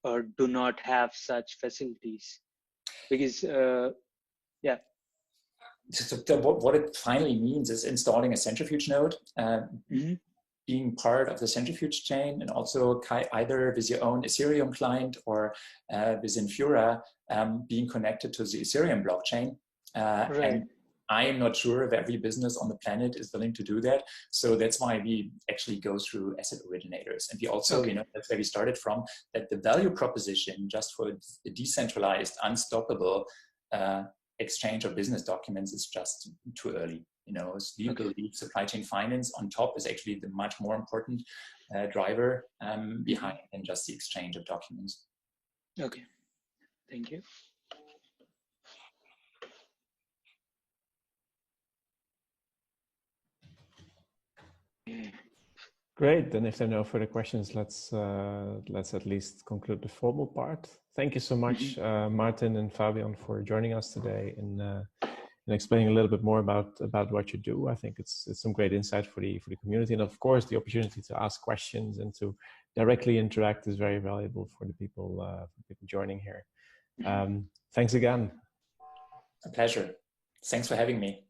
E: or do not have such facilities? Because yeah.
F: So what it finally means is installing a centrifuge node, being part of the centrifuge chain, and also either with your own Ethereum client or within Fura, being connected to the Ethereum blockchain.
E: Right.
F: And I am not sure if every business on the planet is willing to do that. So that's why we actually go through asset originators. And we also, that's where we started from, that the value proposition just for the decentralized, unstoppable exchange of business documents is just too early. We believe supply chain finance on top is actually the much more important driver behind than just the exchange of documents.
E: Okay, thank you.
A: Great. Then if there are no further questions, let's at least conclude the formal part. Thank you so much, Martin and Fabian, for joining us today and explaining a little bit more about what you do. I think it's some great insight for the community, and of course the opportunity to ask questions and to directly interact is very valuable for the people joining here. Thanks again.
F: A pleasure. Thanks for having me.